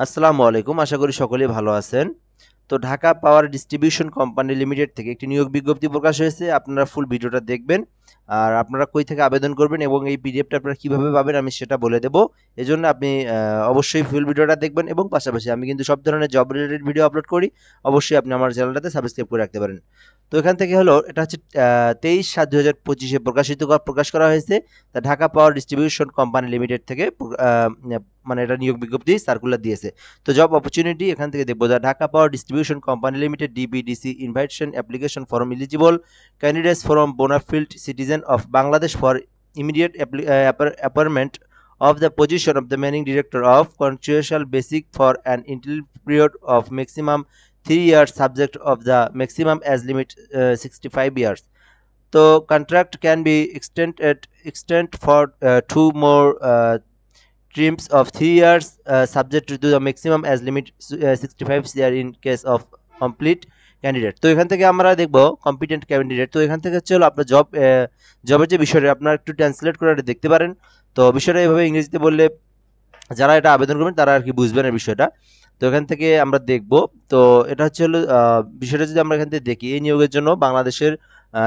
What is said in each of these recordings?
আসসালামু আলাইকুম। আশা করি সকলেই ভালো আছেন। তো Dhaka power distribution company limited থেকে একটি নিয়োগ বিজ্ঞপ্তি প্রকাশ হয়েছে। আপনারা ফুল ভিডিওটা দেখবেন। আর আপনারা কই থেকে আবেদন করবেন এবং এই পিডিএফটা আপনারা কিভাবে পাবেন আমি সেটা বলে দেব। এজন্য আপনি অবশ্যই ফুল ভিডিওটা দেখবেন এবং পাশাপাশি আমি কিন্তু সব ধরনের জব রিলেটেড ভিডিও আপলোড করি। অবশ্যই আপনি আমার চ্যানেলটাতে সাবস্ক্রাইব করে রাখতে পারেন। তো এখান থেকে হলো এটা হচ্ছে 23/7/2025 এ প্রকাশ করা হয়েছে। তা Dhaka power distribution company limited থেকে মানে এটা নিয়োগ বিজ্ঞপ্তি সার্কুলার দিয়েছে। তো জব অপরচুনিটি এখান থেকে দেখবো the Dhaka power distribution company limited DPDC invitation application for eligible candidates from bonafide citizen of Bangladesh for immediate appointment of the position of the managing director of contractual basic for an interim period of maximum 3 years subject of the maximum as limit 65 years. So contract can be extend for 2 more terms of 3 years subject to the maximum as limit 65 year in case of complete candidate. তো এখান থেকে আমরা দেখব competent candidate. তো এখান থেকে হচ্ছে হলো আপনার জবের যে বিষয়টা আপনারা একটু ট্রান্সলেট করে এটা দেখতে পারেন। তো বিষয়টা এভাবে ইংরেজিতে বললে যারা এটা আবেদন করবেন তারা আর কি বুঝবেন এই বিষয়টা। তো এখান থেকে আমরা দেখব। তো এটা হচ্ছে হলো বিষয়টা যদি আমরা এখান থেকে দেখি, এই নিয়োগের জন্য বাংলাদেশের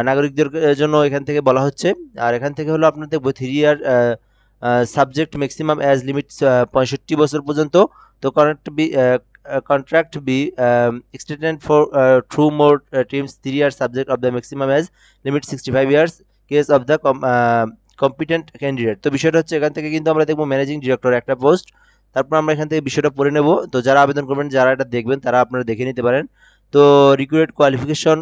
নাগরিকদের জন্য এখান থেকে বলা হচ্ছে। আর এখান থেকে হলো আপনার দেখব 3 year subject maximum age limit 65 বছর পর্যন্ত। তো contract be extended for 2 more terms 3 years subject of the maximum as limit 65 years case of the competent candidate. তো বিষয়টা হচ্ছে এখান থেকে কিন্তু আমরা দেখবো ম্যানেজিং ডিরেক্টর একটা পোস্ট। তারপর আমরা এখান থেকে বিষয়টা পড়ে নেব। তো যারা আবেদন করবেন, যারা এটা দেখবেন তারা আপনারা দেখে নিতে পারেন। তো রিকোয়ার্ড কোয়ালিফিকেশন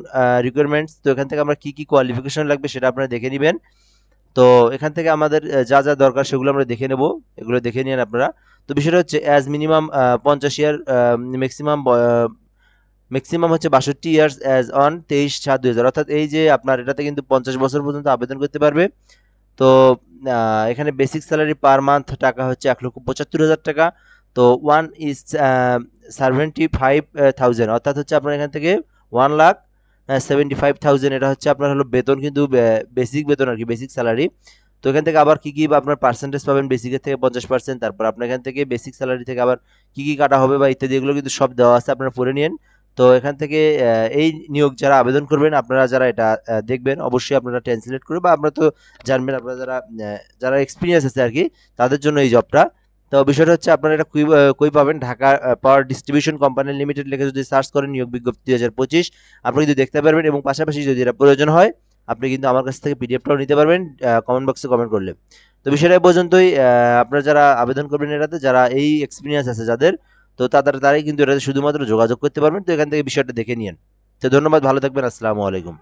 রিকোয়ারমেন্টস, তো এখান থেকে আমরা কি কি কোয়ালিফিকেশন লাগবে সেটা আপনারা দেখে নেবেন। তো এখান থেকে আমাদের যা যা দরকার সেগুলো আমরা দেখে নেব, এগুলো দেখে নিন আপনারা। তো বিষয়টা হচ্ছে অ্যাজ মিনিমাম 50 ইয়ার, ম্যাক্সিমাম ম্যাক্সিমাম হচ্ছে 62 ইয়ার্স অ্যাজ অন 23/7/2000, অর্থাৎ এই যে আপনার এটাতে কিন্তু 50 বছর পর্যন্ত আবেদন করতে পারবে। তো এখানে বেসিক স্যালারি পার মান্থ টাকা হচ্ছে 1,75,000 টাকা। তো 1,75,000 অর্থাৎ হচ্ছে আপনার এখান থেকে 1,75,000 এটা হচ্ছে আপনার হলো বেতন, কিন্তু বেসিক বেতন আর কি, বেসিক স্যালারি। তো এখান থেকে আবার কি কি আপনার পার্সেন্টেজ পাবেন বেসিকের থেকে 50%, তারপর আপনার এখান থেকে বেসিক স্যালারি থেকে আবার কি কি কাটা হবে বা ইত্যাদি, এগুলো কিন্তু সব দেওয়া আছে, আপনারা পড়ে নিন। তো এখান থেকে এই নিয়োগ যারা আবেদন করবেন, আপনারা যারা এটা দেখবেন অবশ্যই আপনারা ট্রান্সলেট করে বা আপনারা তো জানবেন, আপনারা যারা এক্সপিরিয়েন্স আছে আর কি তাদের জন্য এই জবটা। তো বিষয়টা হচ্ছে আপনারা এটা কই পাবেন, Dhaka power distribution company limited লিখে যদি সার্চ করেন নিয়োগ বিজ্ঞপ্তি 2025 আপনি কিন্তু দেখতে পারবেন। এবং পাশাপাশি যদি এটা প্রয়োজন হয় আপনি কিন্তু আমার কাছ থেকে পিডিএফটাও নিতে পারবেন কমেন্ট বক্সে কমেন্ট করলে। তো বিষয়টা এই পর্যন্তই। আপনারা যারা আবেদন করবেন এটাতে, যারা এই এক্সপিরিয়েন্স আছে যাদের, তো তারাই কিন্তু এটাতে শুধুমাত্র যোগাযোগ করতে পারবেন। তো এখান থেকে বিষয়টা দেখে নিন। তো ধন্যবাদ, ভালো থাকবেন, আসসালামু আলাইকুম।